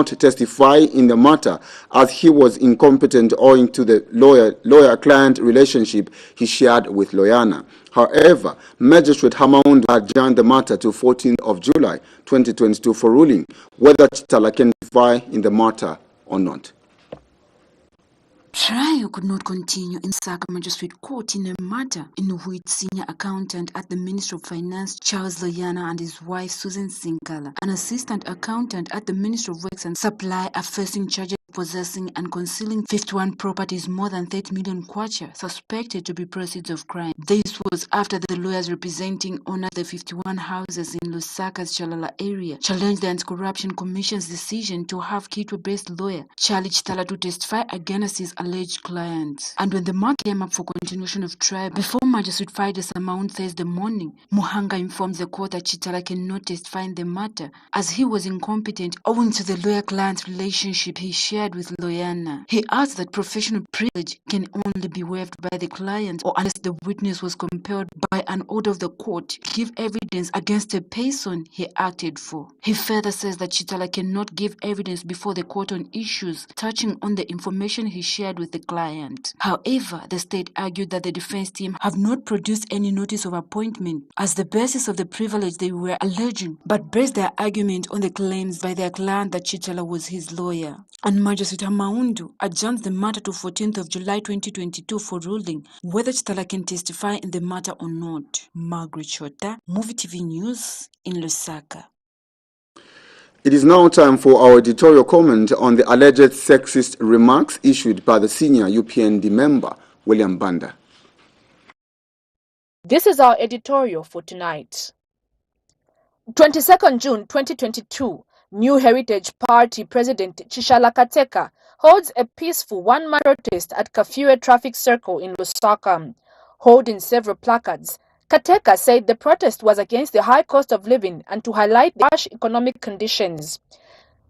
not testify in the matter as he was incompetent owing to the lawyer-client relationship he shared with Loyana. However, Magistrate Hamaundu adjourned the matter to 14th of July 2022 for ruling whether Chitala can testify in the matter or not. Trial could not continue in Lusaka Magistrate Court in a matter in which senior accountant at the Ministry of Finance Charles Loyana and his wife Susan Sinkala, an assistant accountant at the Ministry of Works and Supply, are facing charges of possessing and concealing 51 properties more than 30 million kwacha suspected to be proceeds of crime. This was after the lawyers representing owners of the 51 houses in Lusaka's Chalala area challenged the Anti-Corruption Commission's decision to have Kitwe-based lawyer Charlie Chitala to testify against his alleged clients. And when the matter came up for continuation of trial before Magistrate Friday Samount Thursday morning, Muhanga informs the court that Chitala cannot testify in the matter as he was incompetent owing to the lawyer-client relationship he shared with Loyana. He adds that professional privilege can only be waived by the client or unless the witness was compelled by an order of the court to give evidence against a person he acted for. He further says that Chitala cannot give evidence before the court on issues touching on the information he shared with the client. However, the state argued that the defense team have not produced any notice of appointment as the basis of the privilege they were alleging, but based their argument on the claims by their client that Chitala was his lawyer. And Magistrate Hamaundu adjourns the matter to 14th of July 2022 for ruling whether Chitala can testify in the matter or not. Margaret Shota, MUVI TV News in Lusaka. It is now time for our editorial comment on the alleged sexist remarks issued by the senior UPND member, William Banda. This is our editorial for tonight. 22nd June 2022, New Heritage Party President Chishala Kateka holds a peaceful one-man protest at Kafue Traffic Circle in Lusaka. Holding several placards, Kateka said the protest was against the high cost of living and to highlight the harsh economic conditions.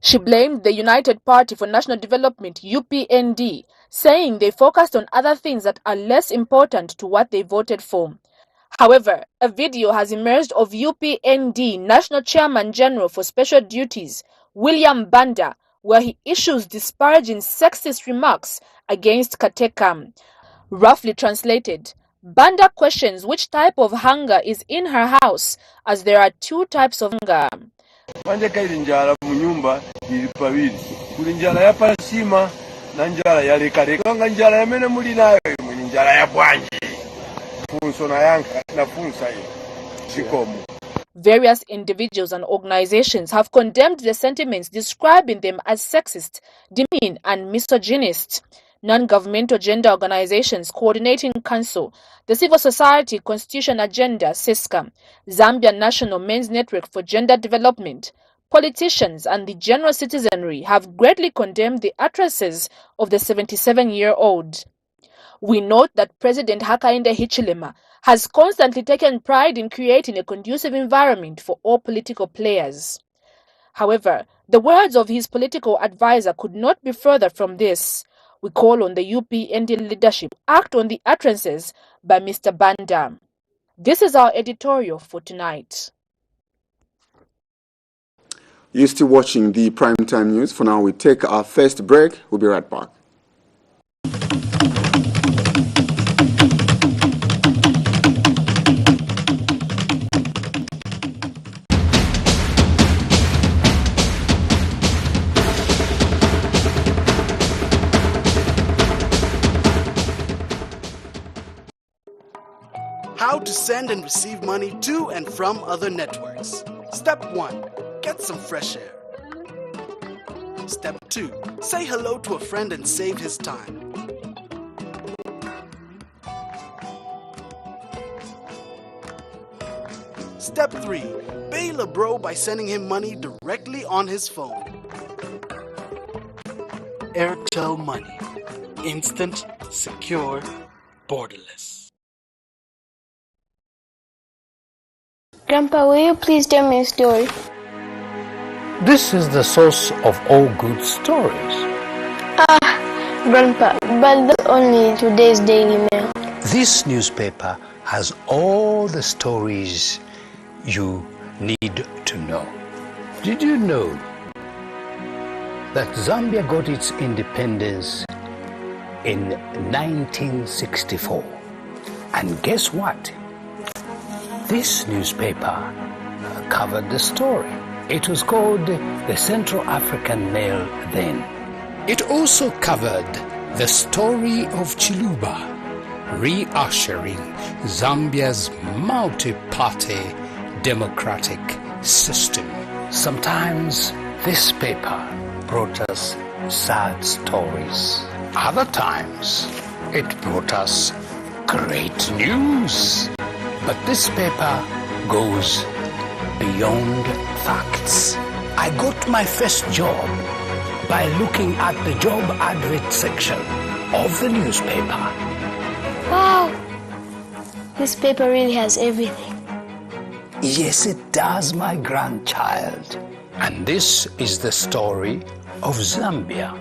She blamed the United Party for National Development, UPND, saying they focused on other things that are less important to what they voted for. However, a video has emerged of UPND National Chairman General for Special Duties, William Banda, where he issues disparaging sexist remarks against Kateka. Roughly translated, Banda questions which type of hunger is in her house, as there are two types of hunger. Various individuals and organizations have condemned the sentiments, describing them as sexist, demeaning, and misogynist. Non-governmental gender organizations coordinating Council, the Civil Society Constitution Agenda (CISCA), Zambian National Men's Network for Gender Development, politicians, and the general citizenry have greatly condemned the utterances of the 77-year-old. We note that President Hakainde Hichilema has constantly taken pride in creating a conducive environment for all political players. However, the words of his political advisor could not be further from this. We call on the UPND leadership to act on the utterances by Mr. Banda. This is our editorial for tonight. You're still watching the Primetime News. For now, we take our first break. We'll be right back. How to send and receive money to and from other networks. Step 1. Get some fresh air. Step 2. Say hello to a friend and save his time. Step 3. Bail a bro by sending him money directly on his phone. Airtel Money. Instant, secure, borderless. Grandpa, will you please tell me a story? This is the source of all good stories. Grandpa, but that's only today's Daily Mail. This newspaper has all the stories you need to know. Did you know that Zambia got its independence in 1964. And guess what? This newspaper covered the story. It was called the Central African Mail then. It also covered the story of Chiluba, re-ushering Zambia's multi-party democratic system. Sometimes this paper brought us sad stories. Other times it brought us great news. But this paper goes beyond facts. I got my first job by looking at the job advert section of the newspaper. Wow! This paper really has everything. Yes, it does, my grandchild. And this is the story of Zambia.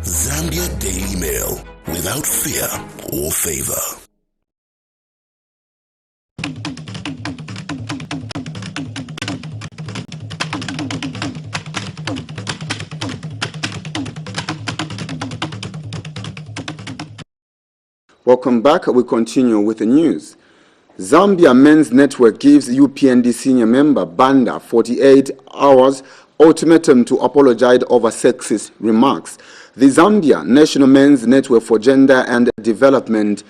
Zambia Daily Mail, without fear or favor. Welcome back. We continue with the news. Zambia Men's Network gives UPND senior member Banda 48 hours ultimatum to apologize over sexist remarks. The Zambia National Men's Network for Gender and Development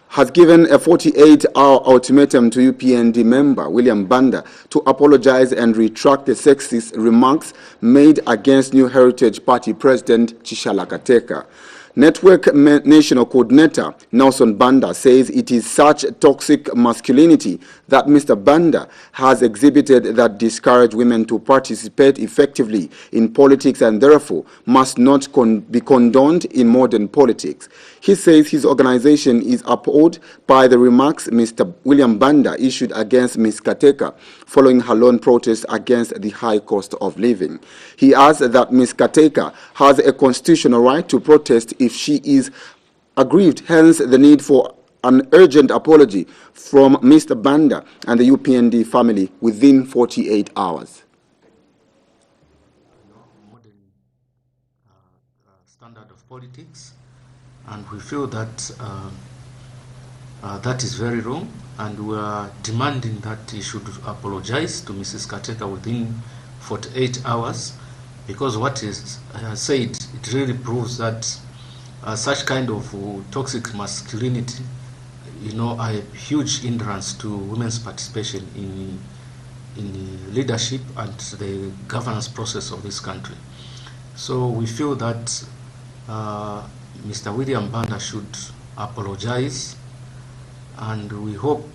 has given a 48-hour ultimatum to UPND member William Banda to apologize and retract the sexist remarks made against New Heritage Party President Tshisekedi. Network National Coordinator Nelson Banda says it is such toxic masculinity that Mr. Banda has exhibited that discourage women to participate effectively in politics and therefore must not be condoned in modern politics. He says his organization is appalled by the remarks Mr. William Banda issued against Ms. Kateka following her lone protest against the high cost of living. He adds that Ms. Kateka has a constitutional right to protest if she is aggrieved, hence the need for an urgent apology from Mr. Banda and the UPND family within 48 hours. Modern standard of politics, and we feel that that is very wrong, and we are demanding that he should apologize to Mrs. Kateka within 48 hours, because what is said, it really proves that such kind of toxic masculinity, are a huge hindrance to women's participation in leadership and the governance process of this country. So we feel that Mr. William Banda should apologize, and we hope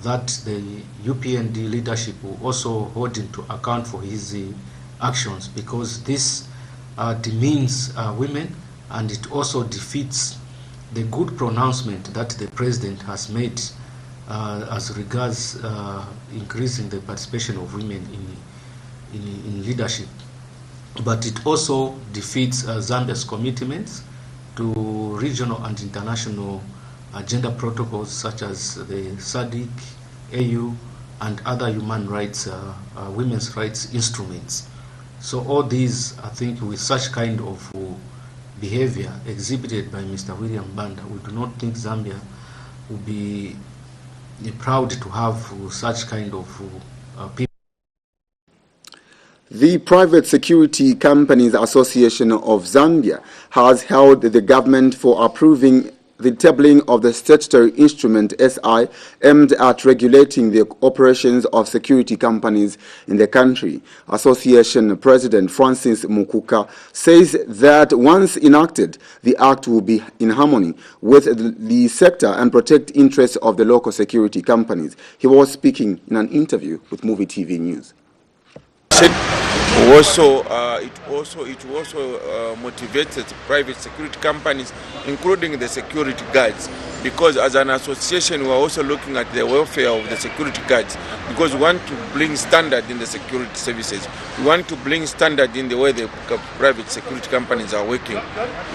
that the UPND leadership will also hold him to account for his actions, because this demeans women, and it also defeats the good pronouncement that the president has made as regards increasing the participation of women in leadership. But it also defeats Zambia's commitments to regional and international gender protocols such as the SADC, AU, and other human rights, women's rights instruments. So all these, I think, with such kind of behavior exhibited by Mr. William Banda, we do not think Zambia would be proud to have such kind of people. The Private Security Companies Association of Zambia has held the government for approving the tabling of the statutory instrument SI aimed at regulating the operations of security companies in the country. Association President Francis Mukuka says that once enacted, the act will be in harmony with the sector and protect interests of the local security companies. He was speaking in an interview with MUVI TV News. It also motivated private security companies, including the security guards, because as an association we are also looking at the welfare of the security guards, because we want to bring standard in the security services. We want to bring standard in the way the private security companies are working.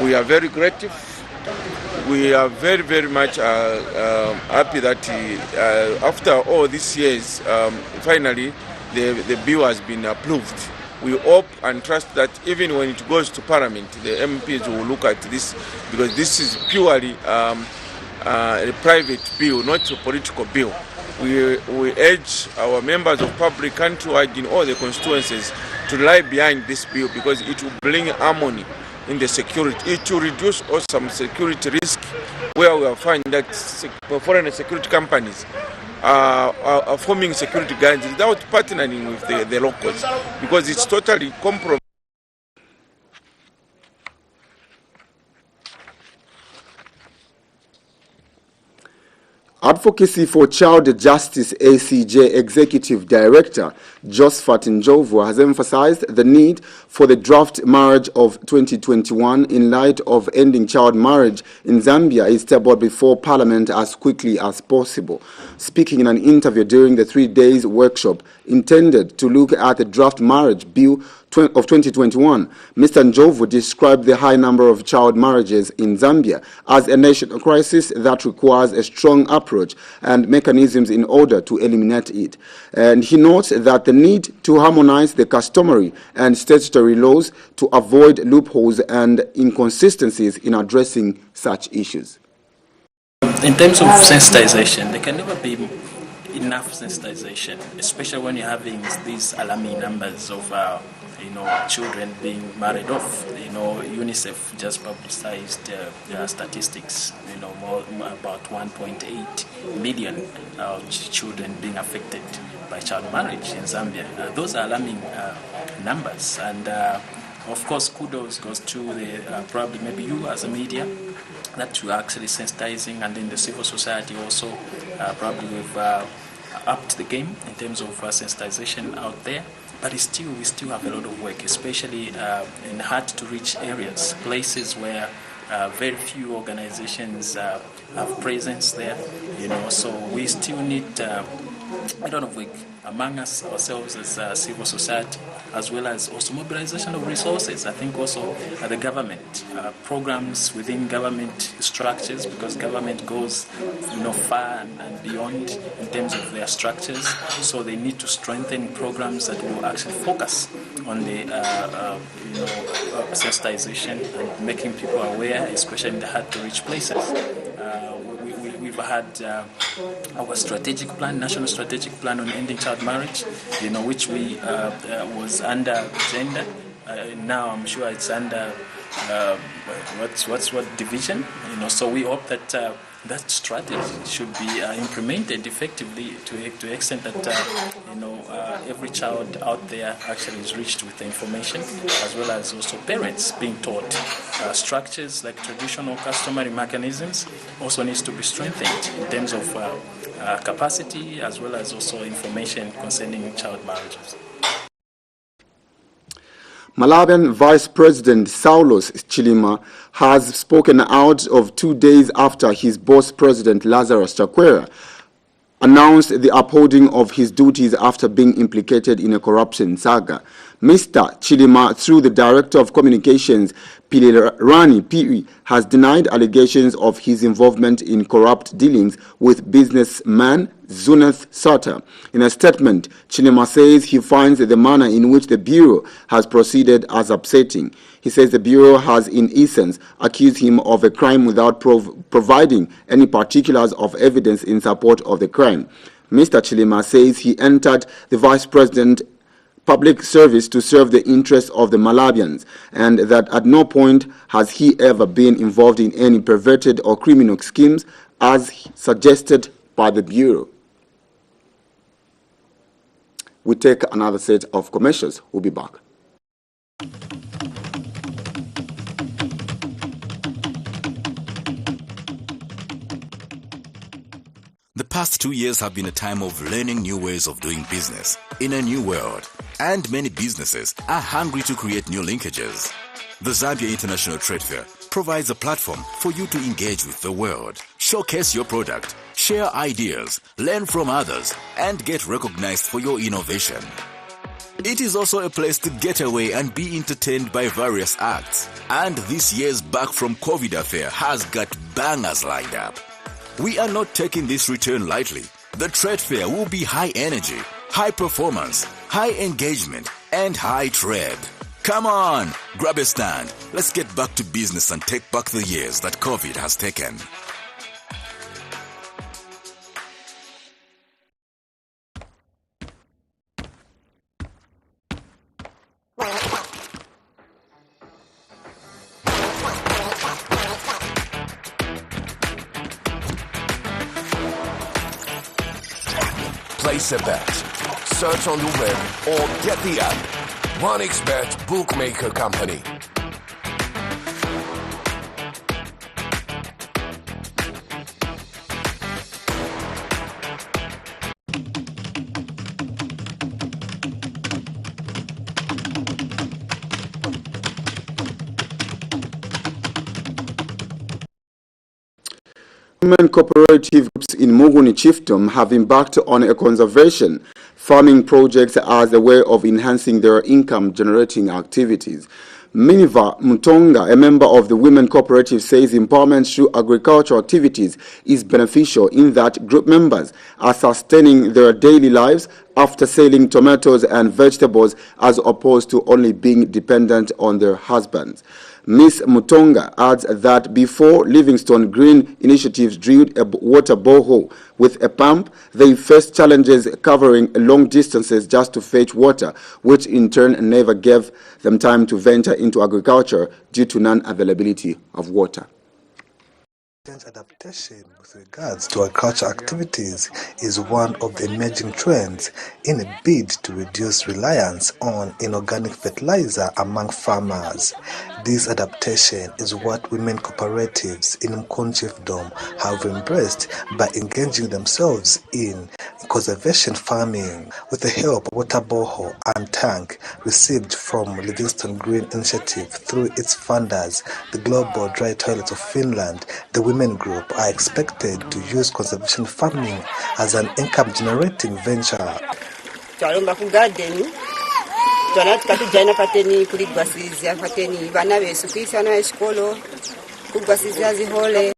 We are very grateful. We are very, very much happy that after all these years, finally, the bill has been approved we hope and trust that even when it goes to Parliament, the MPs will look at this, because this is purely a private bill, not a political bill. We urge our members of public countrywide in all the constituencies to lie behind this bill, because it will bring harmony in the security. It will reduce also some security risk, where we will find that foreign security companies are forming security guards without partnering with the locals, because it's totally compromised. Advocacy for Child Justice ACJ Executive Director Josephat Njovu has emphasized the need for the draft marriage of 2021 in light of ending child marriage in Zambia is tabled before Parliament as quickly as possible. Speaking in an interview during the 3 days workshop intended to look at the draft marriage bill of 2021, Mr. Njovu described the high number of child marriages in Zambia as a national crisis that requires a strong approach and mechanisms in order to eliminate it. And he notes that the need to harmonize the customary and statutory laws to avoid loopholes and inconsistencies in addressing such issues. In terms of sensitization, there can never be enough sensitization, especially when you're having these alarming numbers of children being married off. UNICEF just publicized statistics. More about 1.8 million children being affected by child marriage in Zambia. Those are alarming numbers, and of course, kudos goes to the probably maybe you as a media that you are actually sensitizing, and then the civil society also probably we've upped the game in terms of sensitization out there. But we still have a lot of work, especially in hard-to-reach areas, places where very few organizations have presence there. So we still need a lot of work among us ourselves as civil society, as well as also mobilization of resources. I think also the government programs within government structures, because government goes far and beyond in terms of their structures. So they need to strengthen programs that will actually focus on the sensitization and making people aware, especially in the hard-to-reach places. We've had our strategic plan, national strategic plan on ending child marriage, which we was under gender. Now I'm sure it's under what division. So we hope that that strategy should be implemented effectively to the extent that every child out there actually is reached with the information, as well as also parents being taught. Structures like traditional customary mechanisms also needs to be strengthened in terms of capacity, as well as also information concerning child marriages. Malawian Vice President Saulos Chilima has spoken out of 2 days after his boss President Lazarus Chakwera announced the upholding of his duties after being implicated in a corruption saga. Mr. Chilima, through the Director of Communications, Pilirani Piri, has denied allegations of his involvement in corrupt dealings with businessman Zuneth Sata. In a statement, Chilima says he finds the manner in which the Bureau has proceeded as upsetting. He says the Bureau has, in essence, accused him of a crime without providing any particulars of evidence in support of the crime. Mr. Chilima says he entered the Vice President public service to serve the interests of the Malawians, and that at no point has he ever been involved in any perverted or criminal schemes as suggested by the Bureau. We take another set of commercials. We'll be back. The past 2 years have been a time of learning new ways of doing business in a new world, and many businesses are hungry to create new linkages. The Zambia International Trade Fair provides a platform for you to engage with the world, showcase your product, share ideas, learn from others, and get recognized for your innovation. It is also a place to get away and be entertained by various acts. And this year's Back from COVID affair has got bangers lined up. We are not taking this return lightly. The trade fair will be high energy, high performance, high engagement, and high tread. Come on, grab a stand. Let's get back to business and take back the years that COVID has taken. Place a bet, search on the web, or get the app. 1xBet Bookmaker Company. Women cooperative groups in Moconi chiefdom have embarked on a conservation farming project as a way of enhancing their income-generating activities. Miniva Mutonga, a member of the women cooperative, says empowerment through agricultural activities is beneficial in that group members are sustaining their daily lives after selling tomatoes and vegetables as opposed to only being dependent on their husbands. Ms. Mutonga adds that before Livingstone Green Initiatives drilled a water borehole with a pump, they faced challenges covering long distances just to fetch water, which in turn never gave them time to venture into agriculture due to non-availability of water. Adaptation with regards to agricultural activities is one of the emerging trends in a bid to reduce reliance on inorganic fertilizer among farmers. This adaptation is what women cooperatives in Moconi chiefdom have embraced by engaging themselves in conservation farming with the help of water borehole and tank received from Livingstone Green Initiative through its funders, the Global Dry Toilets of Finland. The women group are expected to use conservation farming as an income-generating venture. Tukatujana pateni kuligwasizia pateni bana besu kwisana eshikolo kugwasizia zihole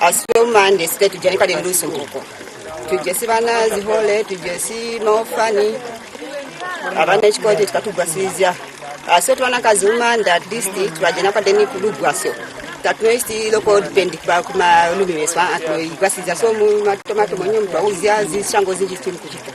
aswe umande site tujani kale ndusu nguko tujesi bana zihole tujesi maofani abana eshikolo tukatugwasizia aswe twana kazumanda district twajana pateni kulugwasyo tatwesti loko depend kwa kuma lumeswa atwigwasizia so mu tomato monyo mbawuzia zishango zinjiti mkuchita.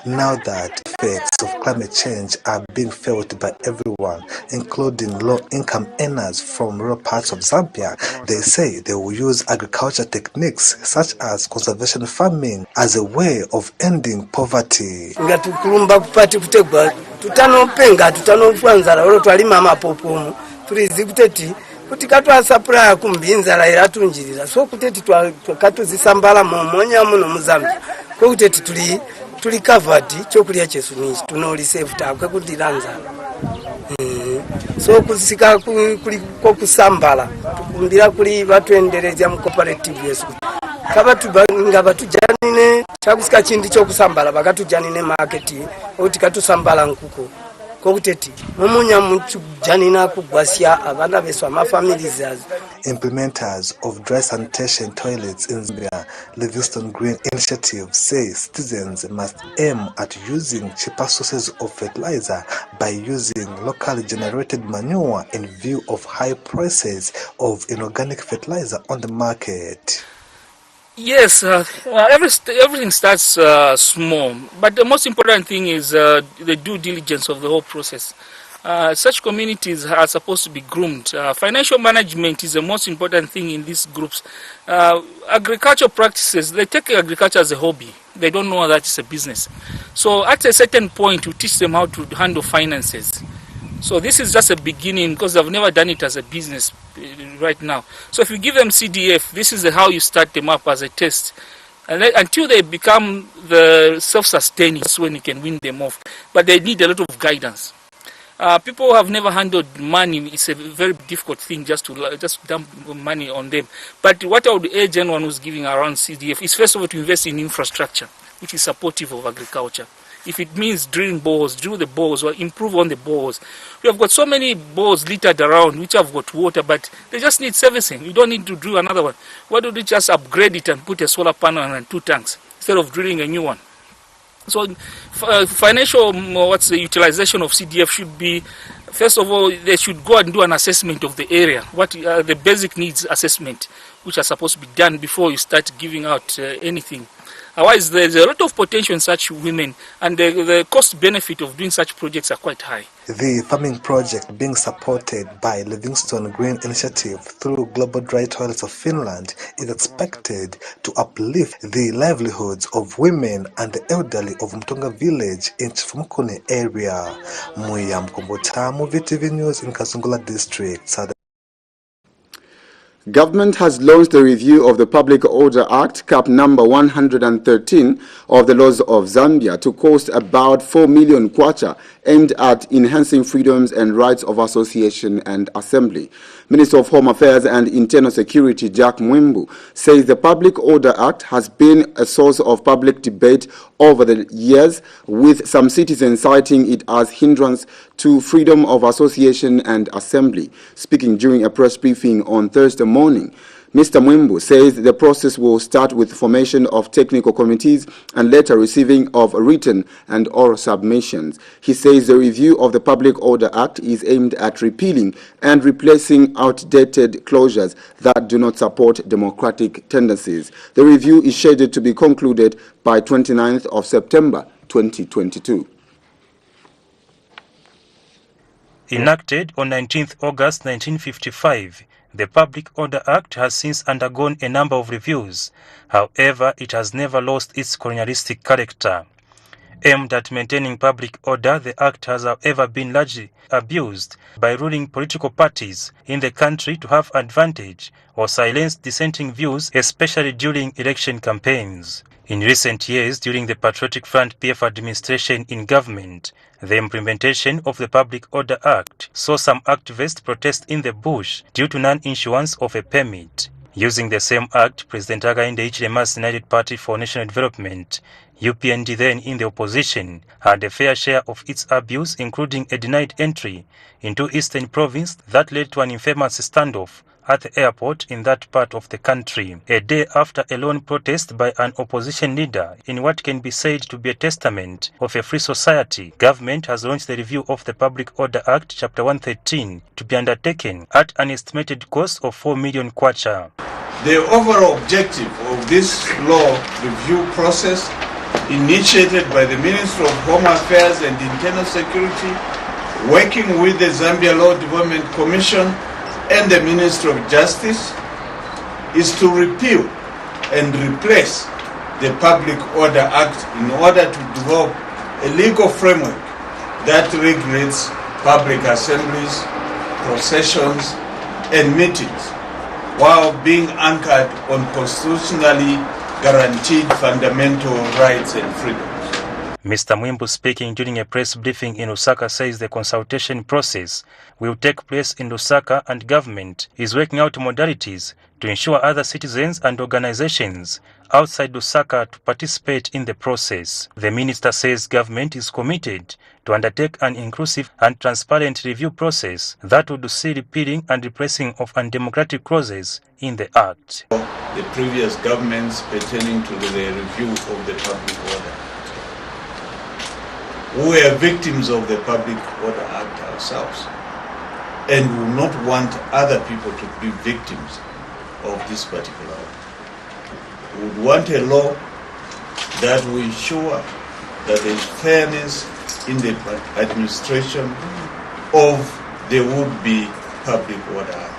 Now that effects of climate change are being felt by everyone, including low-income earners from rural parts of Zambia, they say they will use agriculture techniques such as conservation farming as a way of ending poverty. Ngatukulumba kupati kutegwa tutanopenga tutanofwanzara oro twalima mapopomu tulizi kuteti kuti katwa supply kumbinzara iratunjirira so kuteti twakatuzisambala momonya muno muzambia ko kuteti tuli covered chokulya chesu ni tunoli save takwe kudiranza so kusika kuli kusambala tukumbira kuli batwendereza mu cooperative yesu kabatu ngaba tujanine chakusika chindi chokusambala bakatujanine market oti katusambala nkuko kokuteti mumunya mujanina kugwasya abana beso ama families. Implementers of dry sanitation toilets in Zambia, Livingstone Green Initiative, say citizens must aim at using cheaper sources of fertilizer by using locally generated manure in view of high prices of inorganic fertilizer on the market. Yes, everything starts small, but the most important thing is the due diligence of the whole process. Such communities are supposed to be groomed. Financial management is the most important thing in these groups. Agricultural practices, they take agriculture as a hobby. They don't know that it's a business. So at a certain point, you teach them how to handle finances. So this is just a beginning because they've never done it as a business right now. So if you give them CDF, this is how you start them up as a test. And until they become the self-sustaining, that's when you can win them off. But they need a lot of guidance. People who have never handled money, it's a very difficult thing just to dump money on them. But what I would urge anyone who's giving around CDF is first of all to invest in infrastructure, which is supportive of agriculture. If it means drilling boreholes, drill the boreholes or improve on the boreholes. We have got so many boreholes littered around which have got water, but they just need servicing. You don't need to drill another one. Why don't you just upgrade it and put a solar panel and 2 tanks instead of drilling a new one? So financial utilization of CDF should be, first of all, they should go and do an assessment of the area, what the basic needs assessment, which are supposed to be done before you start giving out anything. Otherwise, there's a lot of potential in such women, and the cost benefit of doing such projects are quite high. The farming project, being supported by Livingstone Green Initiative through Global Dry Toilets of Finland, is expected to uplift the livelihoods of women and the elderly of Mtonga village in Moconi area. Muya Mkombota, MUVI TV News in Kazungula District, Southern. Government has launched a review of the Public Order Act, Cap number 113 of the laws of Zambia to cost about 4 million kwacha, aimed at enhancing freedoms and rights of association and assembly. Minister of Home Affairs and Internal Security Jack Mwimbu says the Public Order Act has been a source of public debate over the years, with some citizens citing it as hindrance to freedom of association and assembly. Speaking during a press briefing on Thursday morning, Mr. Mwimbu says the process will start with formation of technical committees and later receiving of written and oral submissions. He says the review of the Public Order Act is aimed at repealing and replacing outdated clauses that do not support democratic tendencies. The review is scheduled to be concluded by 29th of September 2022. Enacted on 19th August 1955, the Public Order Act has since undergone a number of reviews. However, it has never lost its colonialistic character. Aimed at maintaining public order, the Act has however been largely abused by ruling political parties in the country to have advantage or silence dissenting views, especially during election campaigns. In recent years, during the Patriotic Front PF administration in government, the implementation of the Public Order Act saw some activists protest in the bush due to non-issuance of a permit. Using the same act, President Hakainde Hichilema's United Party for National Development, UPND, then in the opposition, had a fair share of its abuse, including a denied entry into Eastern Province that led to an infamous standoff at the airport in that part of the country. A day after a lone protest by an opposition leader in what can be said to be a testament of a free society, government has launched the review of the Public Order Act Chapter 113 to be undertaken at an estimated cost of 4 million kwacha. The overall objective of this law review process, initiated by the Ministry of Home Affairs and Internal Security, working with the Zambia Law Development Commission and the Ministry of Justice, is to repeal and replace the Public Order Act in order to develop a legal framework that regulates public assemblies, processions, and meetings, while being anchored on constitutionally guaranteed fundamental rights and freedoms. Mr. Mwimbu, speaking during a press briefing in Lusaka, says the consultation process will take place in Lusaka and government is working out modalities to ensure other citizens and organizations outside Lusaka to participate in the process. The minister says government is committed to undertake an inclusive and transparent review process that would see repealing and replacing of undemocratic clauses in the Act. The previous governments pertaining to the review of the Public Order, we are victims of the Public Order Act ourselves, and will not want other people to be victims of this particular act. We would want a law that will ensure that there is fairness in the administration of the would-be Public Order Act.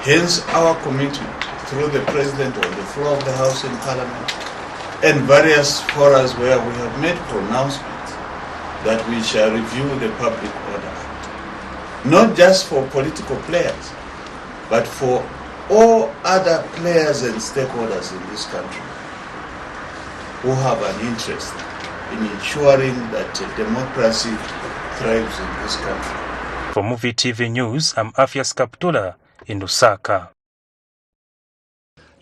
Hence our commitment through the President on the floor of the House and Parliament and various forums where we have made pronouncements that we shall review the Public Order Act, not just for political players, but for all other players and stakeholders in this country who have an interest in ensuring that democracy thrives in this country. For MUVI TV News, I'm Afias Kaptula in Lusaka.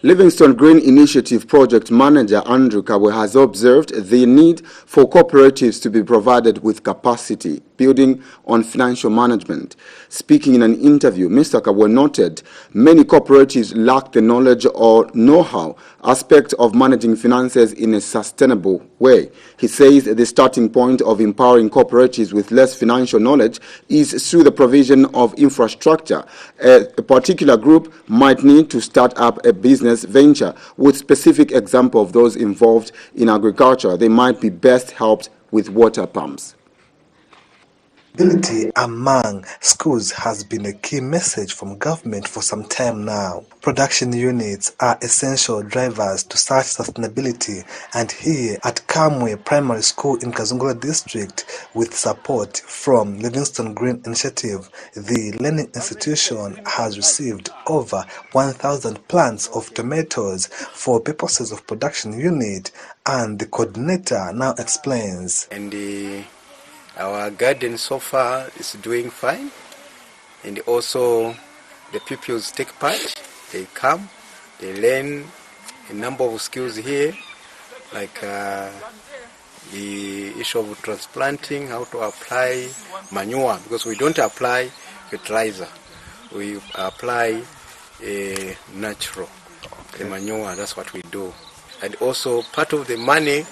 Livingstone Green Initiative Project Manager Andrew Kabwe has observed the need for cooperatives to be provided with capacity building on financial management. Speaking in an interview, Mr. Kabwe noted many cooperatives lack the knowledge or know-how aspect of managing finances in a sustainable way. He says the starting point of empowering cooperatives with less financial knowledge is through the provision of infrastructure. A particular group might need to start up a business venture with specific example of those involved in agriculture. They might be best helped with water pumps. Sustainability among schools has been a key message from government for some time now. Production units are essential drivers to such sustainability, and here at Kamwe Primary School in Kazungula District, with support from Livingstone Green Initiative, the learning institution has received over 1,000 plants of tomatoes for purposes of production unit, and the coordinator now explains. And our garden so far is doing fine, and also the pupils take part. They come, they learn a number of skills here, like the issue of transplanting, how to apply manure, because we don't apply fertilizer, we apply natural manure. That's what we do. And also part of the money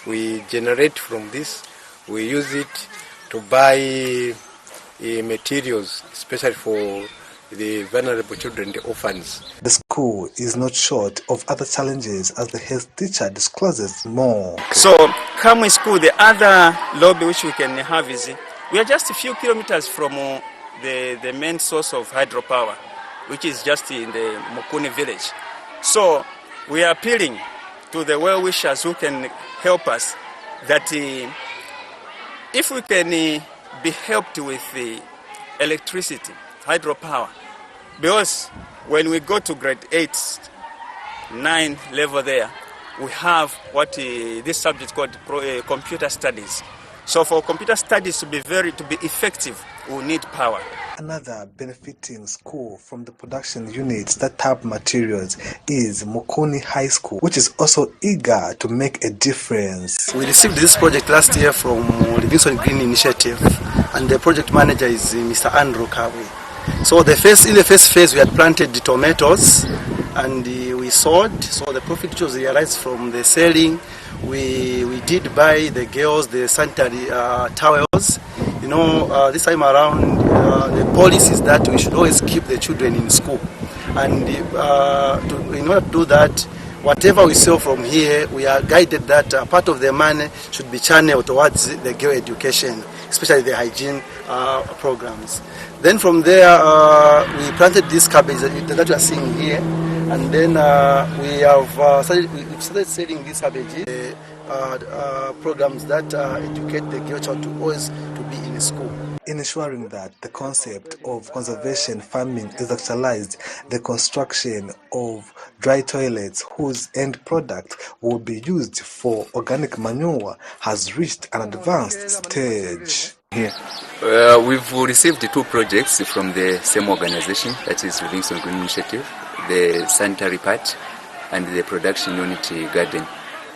we generate from this, we use it to buy materials, especially for the vulnerable children, the orphans. The school is not short of other challenges, as the health teacher discloses more. So, Kamwe School, the other lobby which we can have is, we are just a few kilometers from the main source of hydropower, which is just in the Moconi village. So, we are appealing to the well-wishers who can help us that if we can be helped with the electricity, hydropower, because when we go to grade 8, 9 level there, we have what this subject called computer studies. So for computer studies to be effective, we need power. Another benefiting school from the production unit startup materials is Moconi High School, which is also eager to make a difference. We received this project last year from Livingstone Green Initiative, and the project manager is Mr. Andrew Kabwe. So in the first phase we had planted the tomatoes and we sowed, so the profit which was realized from the selling, we did buy the girls the sanitary towels. You know, this time around the policy is that we should always keep the children in school, and in order to do that, whatever we sell from here, we are guided that part of the money should be channeled towards the girl education, especially the hygiene programs. Then from there, we planted this cabbage that you are seeing here, and then we started selling these cabbages, programs that educate the girl child to always to be in school. In ensuring that the concept of conservation farming is actualized, the construction of dry toilets whose end product will be used for organic manure has reached an advanced stage. Here. We've received 2 projects from the same organization, that is Livingstone Green Initiative, the sanitary part and the production unit garden.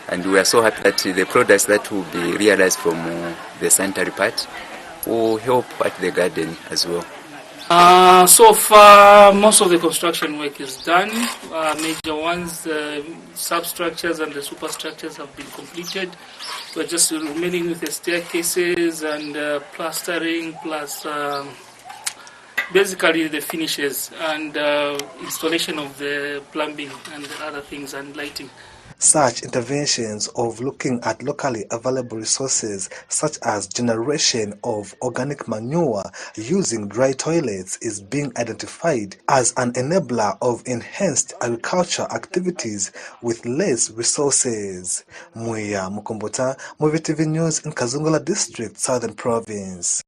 And we are so happy that the products that will be realized from the sanitary part will help at the garden as well. So far, most of the construction work is done. Major ones, the substructures and the superstructures have been completed. We're just remaining with the staircases and plastering, plus basically the finishes and installation of the plumbing and other things and lighting. Such interventions of looking at locally available resources such as generation of organic manure using dry toilets is being identified as an enabler of enhanced agriculture activities with less resources. Muya Mukombota, MUVI TV News in Kazungula District, Southern Province.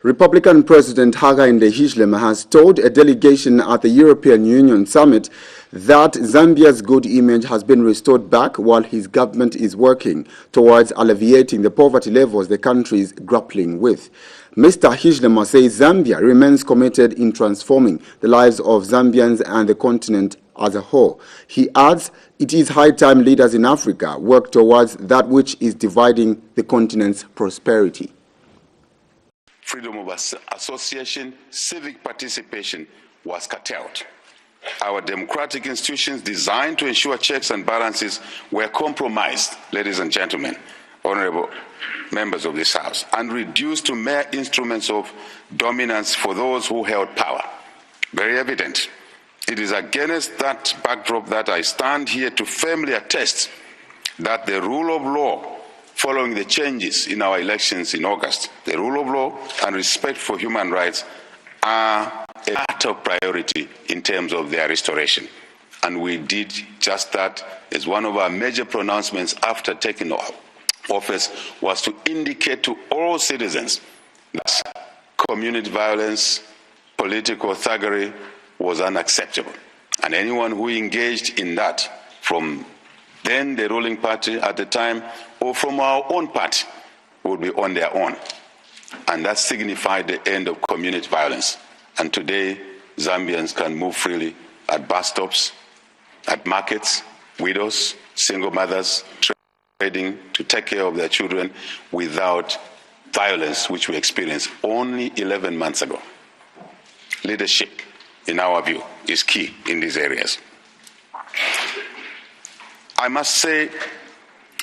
Republican President Hakainde Hichilema has told a delegation at the European Union summit that Zambia's good image has been restored back while his government is working towards alleviating the poverty levels the country is grappling with. Mr. Hichilema says Zambia remains committed in transforming the lives of Zambians and the continent as a whole. He adds it is high time leaders in Africa work towards that which is dividing the continent's prosperity. Freedom of association, civic participation was curtailed. Our democratic institutions designed to ensure checks and balances were compromised, ladies and gentlemen, honorable members of this House, and reduced to mere instruments of dominance for those who held power. Very evident. It is against that backdrop that I stand here to firmly attest that the rule of law following the changes in our elections in August, the rule of law and respect for human rights are a matter of priority in terms of their restoration. And we did just that as one of our major pronouncements after taking office was to indicate to all citizens that community violence, political thuggery was unacceptable. And anyone who engaged in that, from then the ruling party at the time, or from our own party, would be on their own. And that signified the end of community violence. And today, Zambians can move freely at bus stops, at markets, widows, single mothers, trading to take care of their children without violence, which we experienced only 11 months ago. Leadership, in our view, is key in these areas. I must say,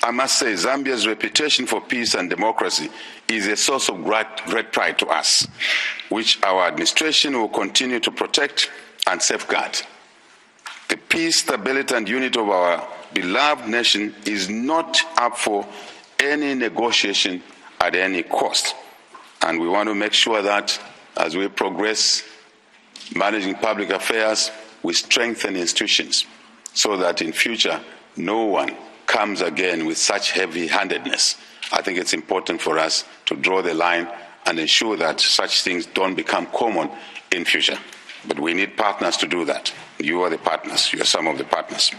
Zambia's reputation for peace and democracy is a source of great pride to us, which our administration will continue to protect and safeguard. The peace, stability, and unity of our beloved nation is not up for any negotiation at any cost. And we want to make sure that as we progress managing public affairs, we strengthen institutions so that in future no one comes again with such heavy-handedness. I think it's important for us to draw the line and ensure that such things don't become common in future. But we need partners to do that. You are the partners. You are some of the partners.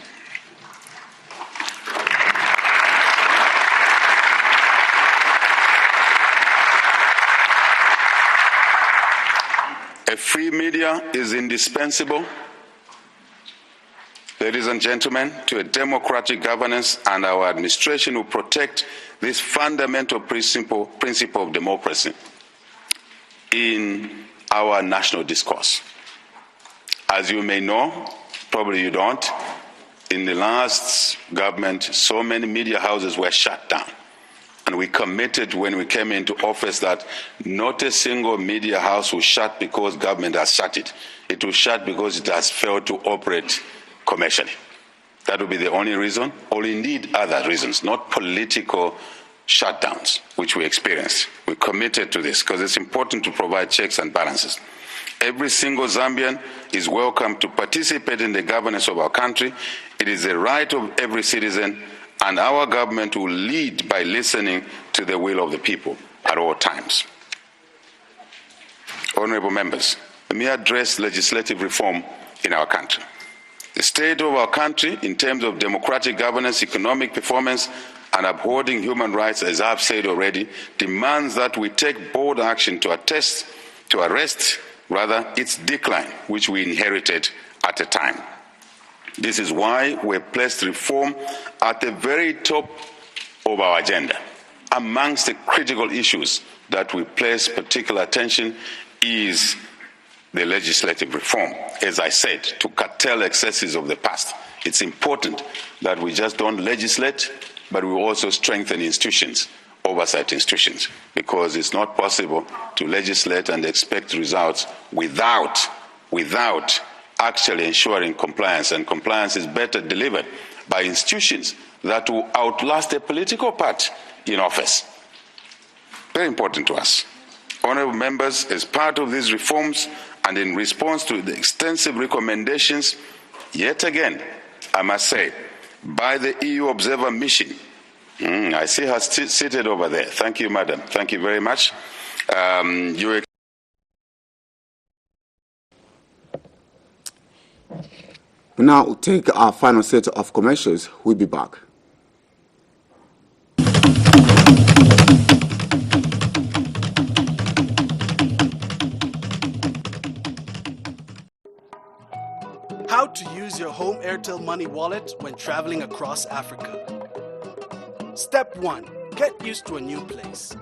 A free media is indispensable, ladies and gentlemen, to a democratic governance, and our administration will protect this fundamental principle of democracy in our national discourse. As you may know, probably you don't, in the last government, so many media houses were shut down. And we committed when we came into office that not a single media house will shut because government has shut it. It will shut because it has failed to operate commercially. That would be the only reason, or indeed other reasons, not political shutdowns, which we experienced. We committed to this because it's important to provide checks and balances. Every single Zambian is welcome to participate in the governance of our country. It is the right of every citizen, and our government will lead by listening to the will of the people at all times. Honorable members, let me address legislative reform in our country. The state of our country, in terms of democratic governance, economic performance, and upholding human rights, as I've said already, demands that we take bold action to arrest its decline, which we inherited at the time. This is why we placed reform at the very top of our agenda. Amongst the critical issues that we place particular attention is the legislative reform, as I said, to curtail excesses of the past. It's important that we just don't legislate, but we also strengthen institutions, oversight institutions, because it's not possible to legislate and expect results without actually ensuring compliance, and compliance is better delivered by institutions that will outlast a political party in office. Very important to us. Honourable members, as part of these reforms and in response to the extensive recommendations, yet again, I must say, by the EU Observer Mission, I see her seated over there. Thank you, madam. Thank you very much. We now take our final set of commercials. We'll be back. How to use your home Airtel Money wallet when traveling across Africa. Step 1. Get used to a new place.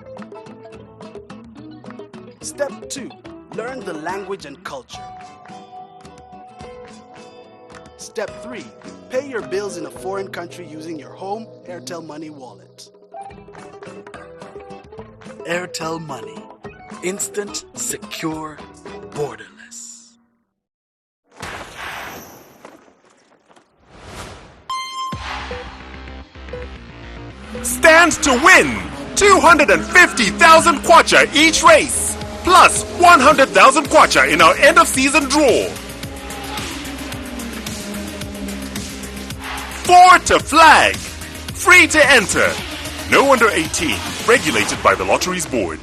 Step 2. Learn the language and culture. Step 3. Pay your bills in a foreign country using your home Airtel Money wallet. Airtel Money. Instant, secure, borderless. Stands to win 250,000 kwacha each race, plus 100,000 kwacha in our end of season draw. 4 to flag, free to enter. No under 18, regulated by the Lotteries Board.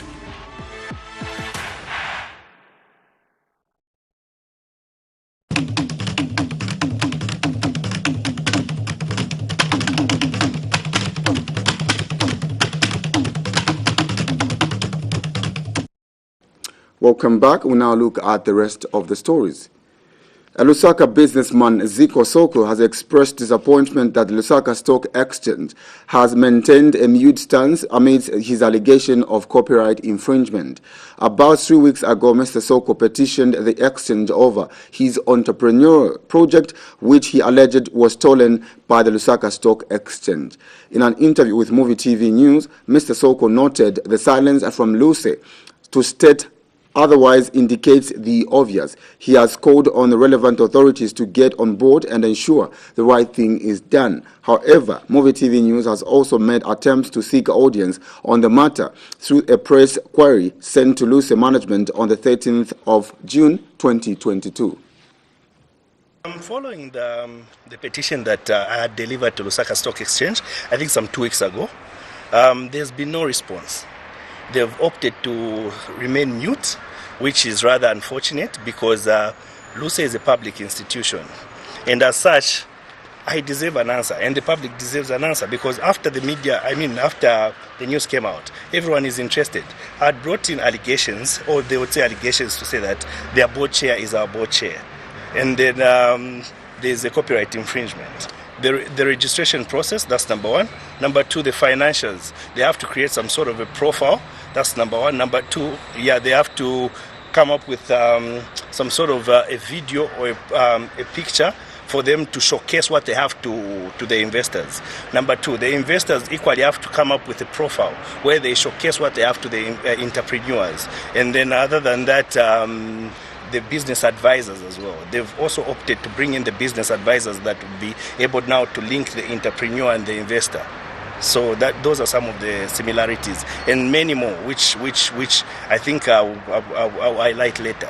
Welcome back. We now look at the rest of the stories. A Lusaka businessman, Zico Soko, has expressed disappointment that the Lusaka Stock Exchange has maintained a mute stance amidst his allegation of copyright infringement. About 3 weeks ago, Mr. Soko petitioned the exchange over his entrepreneurial project, which he alleged was stolen by the Lusaka Stock Exchange. In an interview with MUVI TV News, Mr. Soko noted the silence from Luce to state otherwise indicates the obvious. He has called on the relevant authorities to get on board and ensure the right thing is done. However, MUVI TV News has also made attempts to seek audience on the matter through a press query sent to Luce Management on the 13th of June 2022. Following the petition that I had delivered to Lusaka Stock Exchange, I think some 2 weeks ago, there's been no response. They've opted to remain mute, which is rather unfortunate because Luce is a public institution. And as such, I deserve an answer, and the public deserves an answer, because after the media, after the news came out, everyone is interested. I had brought in allegations, or they would say allegations, to say that their board chair is our board chair. And then there's a copyright infringement. The registration process, that's number one. Number two, the financials. They have to create some sort of a profile. That's number one. Number two, they have to come up with some sort of a video or a picture for them to showcase what they have to the investors. Number two, the investors equally have to come up with a profile where they showcase what they have to the entrepreneurs. And then other than that, the business advisors as well. They've also opted to bring in the business advisors that will be able now to link the entrepreneur and the investor. So those are some of the similarities, and many more, which I think I'll highlight later.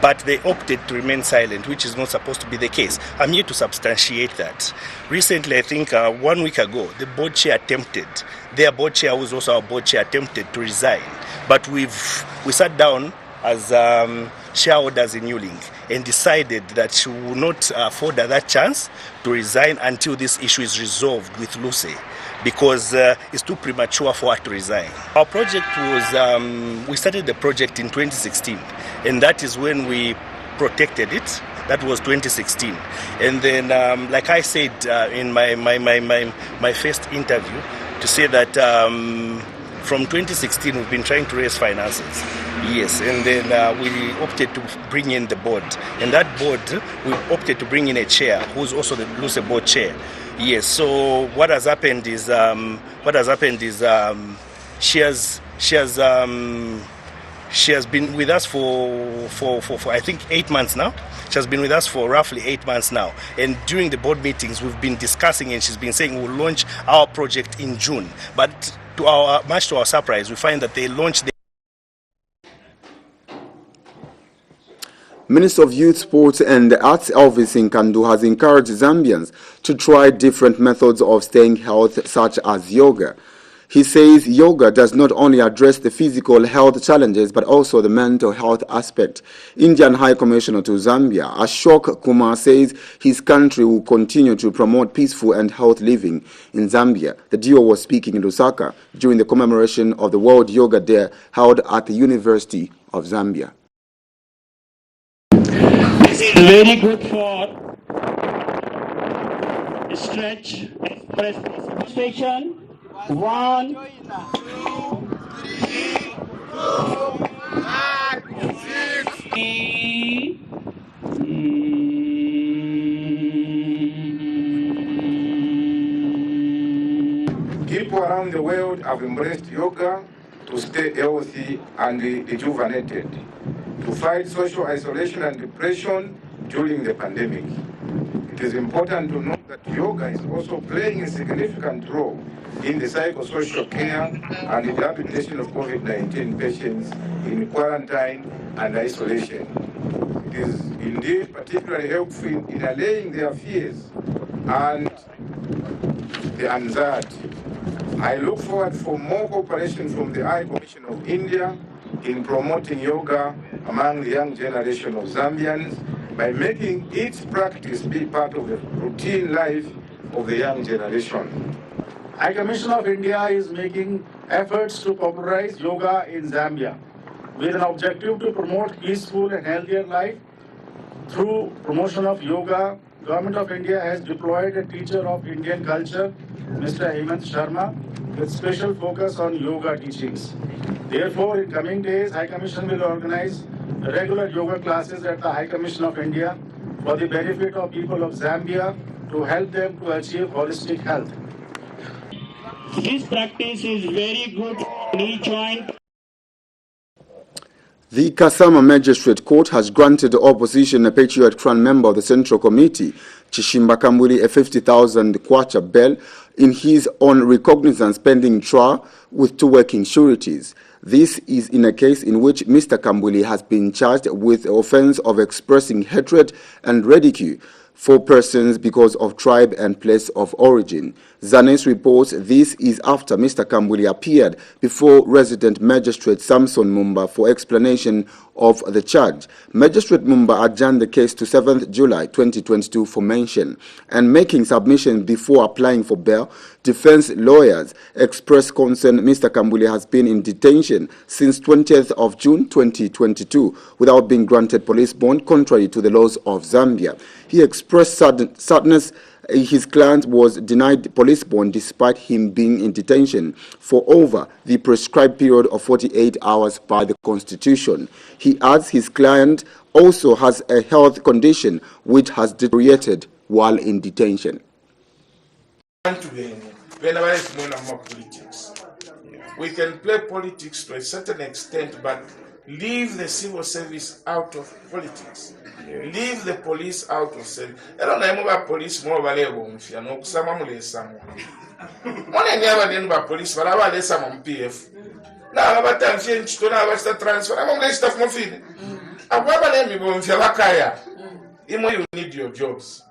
But they opted to remain silent, which is not supposed to be the case. I'm here to substantiate that. Recently, I think 1 week ago, the board chair their board chair, who was also our board chair, attempted to resign. But we sat down as shareholders in Newlink and decided that she will not afford that chance to resign until this issue is resolved with Lucy, because it's too premature for her to resign. Our project was, we started the project in 2016, and that is when we protected it. That was 2016. And then, like I said in my first interview, to say that from 2016 we've been trying to raise finances. Yes, and then we opted to bring in the board. And that board, we opted to bring in a chair, who's also the Lucy board chair. Yes, so what has happened is, she has been with us for I think 8 months now. She has been with us for roughly 8 months now. And during the board meetings, we've been discussing, and she's been saying we'll launch our project in June. But much to our surprise, we find that they launched the Minister of Youth, Sports and the Arts Elvis Nkandu has encouraged Zambians to try different methods of staying healthy, such as yoga. He says yoga does not only address the physical health challenges but also the mental health aspect. Indian High Commissioner to Zambia, Ashok Kumar, says his country will continue to promote peaceful and healthy living in Zambia. The duo was speaking in Lusaka during the commemoration of the World Yoga Day held at the University of Zambia. This is very good for stretch, express station. 1, 2, 3, 4, 5, 6. People around the world have embraced yoga to stay healthy and rejuvenated, to fight social isolation and depression during the pandemic. It is important to note that yoga is also playing a significant role in the psychosocial care and the rehabilitation of COVID-19 patients in quarantine and isolation. It is indeed particularly helpful in allaying their fears and the anxiety. I look forward for more cooperation from the High Commission of India in promoting yoga among the young generation of Zambians by making its practice be part of the routine life of the young generation. High Commission of India is making efforts to popularize yoga in Zambia with an objective to promote peaceful and healthier life. Through promotion of yoga, Government of India has deployed a teacher of Indian culture, Mr. Hemant Sharma, with special focus on yoga teachings. Therefore, in coming days, High Commission will organize regular yoga classes at the High Commission of India for the benefit of people of Zambia to help them to achieve holistic health. This practice is very good for knee joint. The Kasama Magistrate Court has granted the opposition a Patriot Front member of the Central Committee, Chishimba Kambuli, a 50,000 kwacha bail in his own recognizance pending trial with 2 working sureties. This is in a case in which Mr. Kambuli has been charged with the offense of expressing hatred and ridicule for persons because of tribe and place of origin. Zanes reports this is after Mr. Kambuli appeared before resident Magistrate Samson Mumba for explanation of the charge. Magistrate Mumba adjourned the case to 7th July 2022 for mention, and making submission before applying for bail, defense lawyers expressed concern Mr. Kambuli has been in detention since 20th of June 2022 without being granted police bond contrary to the laws of Zambia. He expressed sadness his client was denied police bond despite him being in detention for over the prescribed period of 48 hours by the Constitution. He adds his client also has a health condition which has deteriorated while in detention. We can play politics to a certain extent, but leave the civil service out of politics. Leave the police out of service. I don't know police more valuable if you know some someone. One never police, but I will some on PF. Now about time change to now the transfer. I'm going to stuff more feed. I will let me go if you're Wakaya. You need your jobs.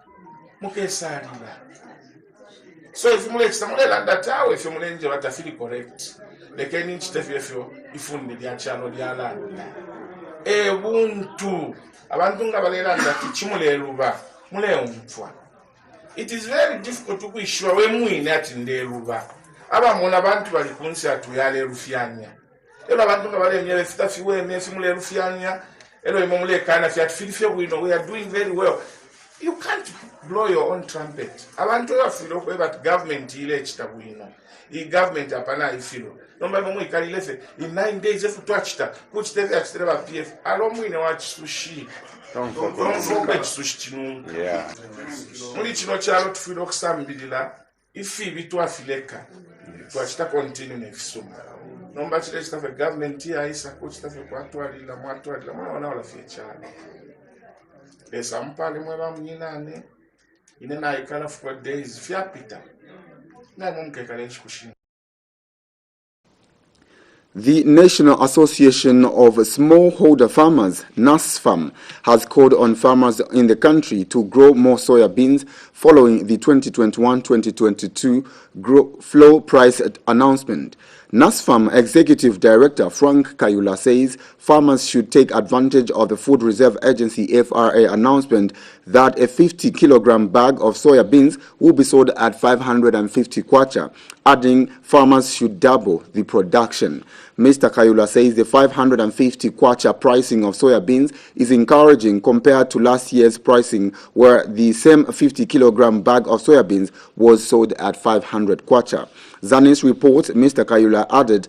So if you someone like that, if you want to feel correct, they can interfere if you need their channel, their land. It is very difficult to be sure when we net in the Ruba. Abamona bantu balikunsia tuyale rufianya. Elo abantu ngabale nyele fitafi we mesimule rufianya. Elo imomule kana fiat filifia we know we are doing very well. You can't blow your own trumpet. Abantu bafilo but government ile chitabwino. The government apana ifilo. Nomba momu ikalilefe in 9 days if twachita which they extra PF alomwine wa sushi. Don't forget sushi chinu. Yeah. Muli chino chalo tufilo kusambidila ifi bitu afileka. Twachita continue nefisuma. Nomba chile chitafe government ya isa kuchitafe kwa atwalila mwana wala fiechana. Esa mpali mweba mnyinane inena ikala for days fiapita. Na mumke kalenchi kushina. The National Association of Smallholder Farmers, NASFAM, has called on farmers in the country to grow more soya beans following the 2021-2022 floor price announcement. NASFAM Executive Director Frank Kayula says farmers should take advantage of the Food Reserve Agency FRA announcement that a 50-kilogram bag of soya beans will be sold at 550 kwacha, adding farmers should double the production. Mr. Kayula says the 550 kwacha pricing of soya beans is encouraging compared to last year's pricing, where the same 50-kilogram bag of soya beans was sold at 500 kwacha. Zanis reports Mr. Kayula added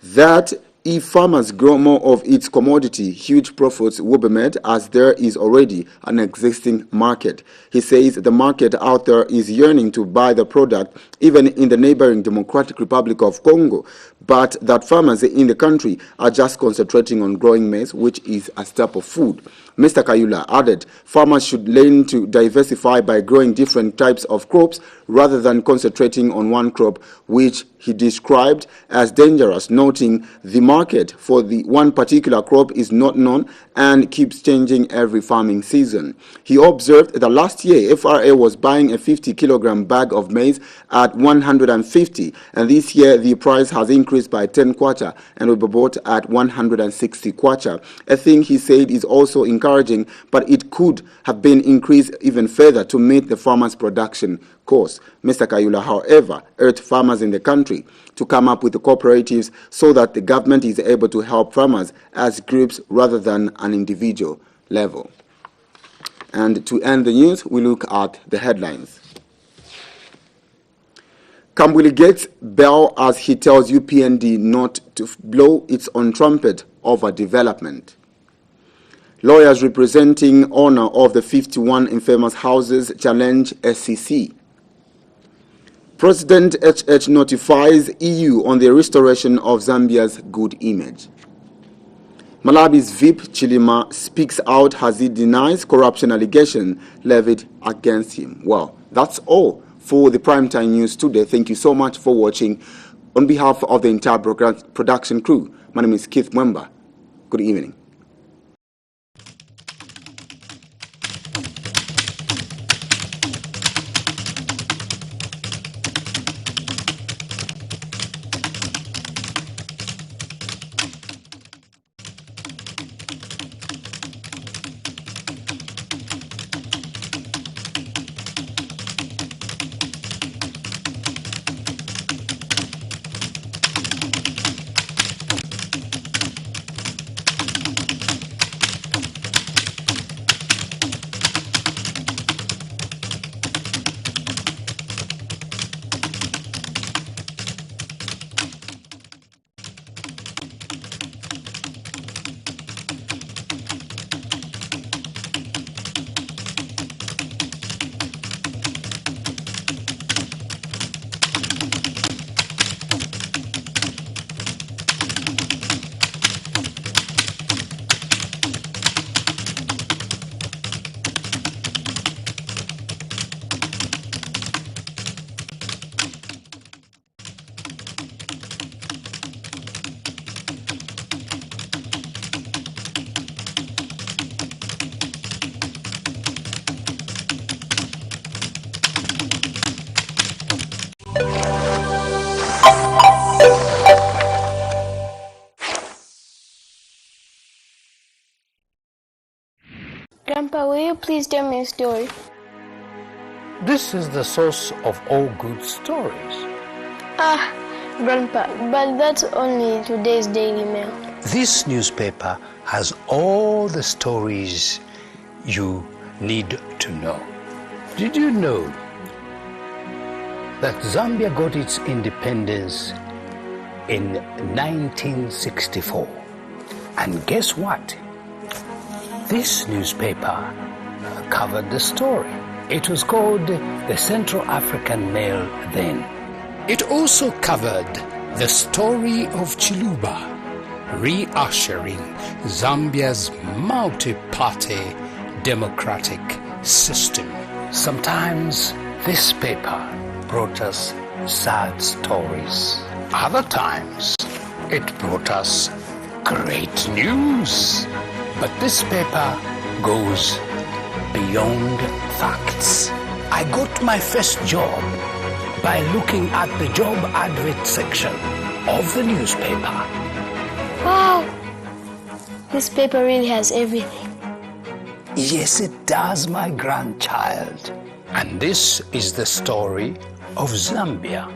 that if farmers grow more of its commodity, huge profits will be made as there is already an existing market. He says the market out there is yearning to buy the product, even in the neighboring Democratic Republic of Congo, but that farmers in the country are just concentrating on growing maize, which is a staple food. Mr. Kayula added farmers should learn to diversify by growing different types of crops rather than concentrating on one crop, which he described as dangerous, noting the market for the one particular crop is not known and keeps changing every farming season. He observed that last year FRA was buying a 50-kilogram bag of maize at 150, and this year the price has increased by 10 kwacha and will be bought at 160 kwacha, a thing he said is also encouraging, but it could have been increased even further to meet the farmers' production costs. Mr. Kayula, however, urged farmers in the country to come up with the cooperatives so that the government is able to help farmers as groups rather than an individual level. And to end the news, we look at the headlines. Kambwili gets bail as he tells UPND not to blow its own trumpet over development. Lawyers representing owner of the 51 infamous houses challenge SCC. President HH notifies EU on the restoration of Zambia's good image. Malawi's VIP Chilima speaks out as he denies corruption allegation levied against him. Well, that's all for the Primetime News today. Thank you so much for watching. On behalf of the entire production crew, my name is Keith Mwemba. Good evening. Grandpa, will you please tell me a story? This is the source of all good stories. Ah, Grandpa, but that's only today's Daily Mail. This newspaper has all the stories you need to know. Did you know that Zambia got its independence in 1964? And guess what? This newspaper covered the story. It was called the Central African Mail then. It also covered the story of Chiluba, re-ushering Zambia's multi-party democratic system. Sometimes this paper brought us sad stories. Other times It brought us great news. But this paper goes beyond facts. I got my first job by looking at the job advert section of the newspaper. Wow! This paper really has everything. Yes, it does, my grandchild. And this is the story of Zambia.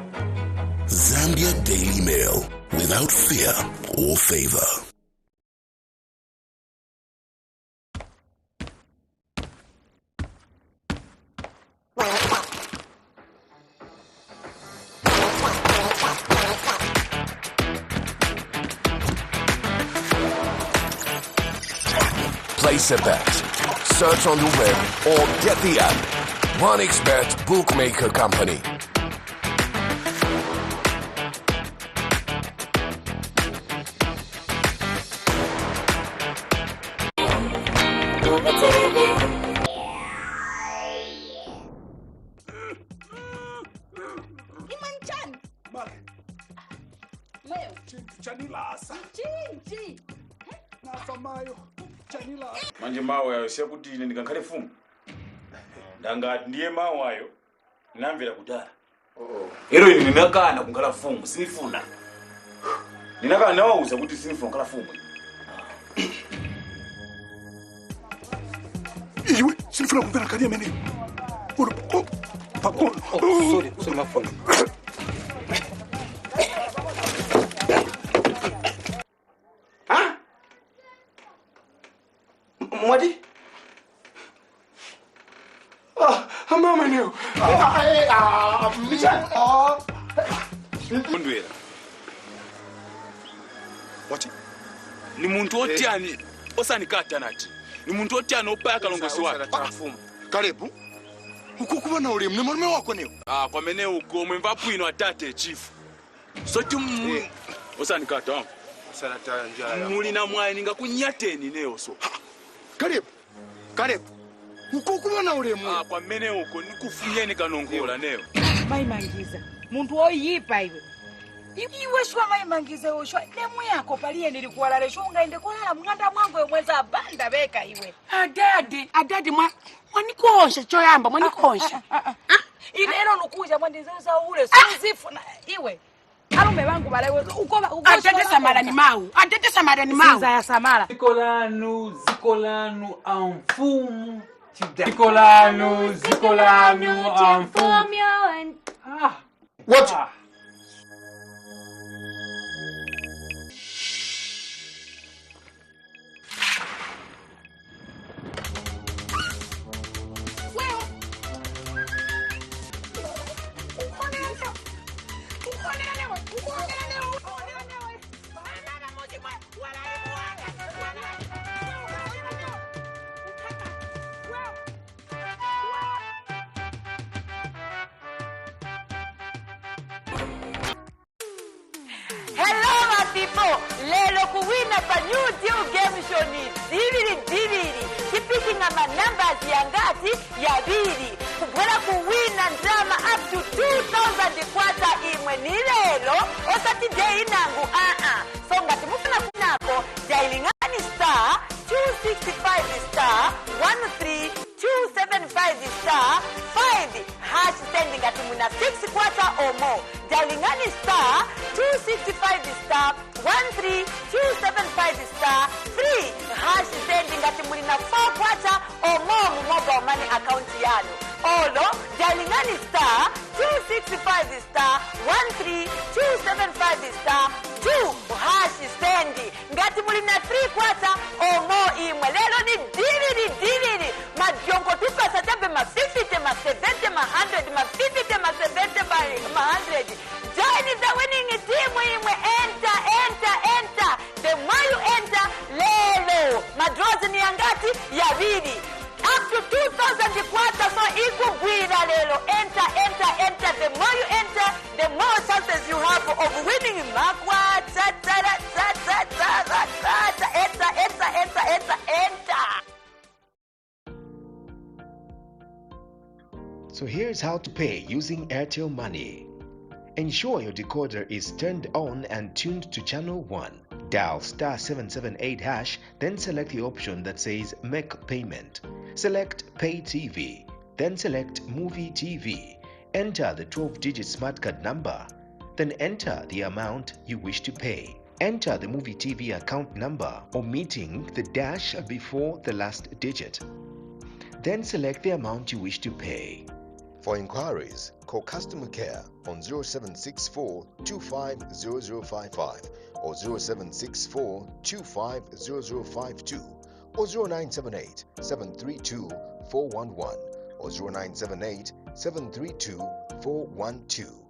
Zambia Daily Mail, without fear or favor. Place a bet, search on the web, or get the app. 1xBet Bookmaker Company. Manje mawayo sekuti ine ndikakhale fumu ndangati ndiye mawayo namvera kudala ero ine ndinakana kungala fumu sinifuna ndinakana nawauza kuti sinifuna kungala fumu iwe sinifuna kumvera kali amene sorry mafuna Mwadi? Mama leo. Ndwera. Wati? Ni muntu otyani osanikata nati. Ni muntu otyani opaya kalongosi wake. Karibu. Ukukuba na uli mnemarume wako neo. Kwa mene uko mwemva pwino atate chief. Soti osanikata wangu. Sanata njala. Muli na mwayi ninga kunyateni neo so. Karibu. Ukukuba na uli mwe. Kwa mene uko nikufunyeni kanongola neo. Maimangiza. Muntu oyipa iwe. Iwe shwa maimangiza oshwa nemu yako paliye nilikuwalale shonga ende kulala mnganda mwangu yomweza banda beka iwe. Adadi mwanikonsha choyamba mwanikonsha. Ilero nukuja mwandizeuza ule suzifu na iwe. Alume wangu balewe ukoba atete samara ni mau Sinza ya samara zikolanu amfumu zikolanu amfumu What? Hello my people, lelo kuwina pa new deal game show ni diviri kipiki nga numbers ya ngati ya bili kubwela kuwina drama up to 2,000 kwata imwe ni lelo osati day inangu so ngati mufuna kunako jailingani star 265 star 13 275 star 5 hash sending ngati muna 6 kwata or more jailingani star 265 star 13 275 star 3 hash sending ngati muna 4 kwata or more mu mobile money account yanu olo jailingani star 265 star 13 275 star 2 hash sending ngati muna 3 kwata or more imwe lelo ni diviri majongo tupasa tabe ma 50 ma 70 ma 100 ma 50 ma 70 ma 100 join the winning team imwe enter the more you enter lelo madrozi ni angati ya bidi up to 2,000 kwata so ikugwira lelo enter the more you enter the more chances you have of winning makwata enter. So here's how to pay using Airtel Money. Ensure your decoder is turned on and tuned to channel 1. Dial *778#, then select the option that says Make Payment. Select Pay TV, then select MUVI TV. Enter the 12-digit smart card number, then enter the amount you wish to pay. Enter the MUVI TV account number, omitting the dash before the last digit. Then select the amount you wish to pay. For inquiries, call customer care on 0764 250055 or 0764 250052 or 0978 732 411 or 0978 732 412.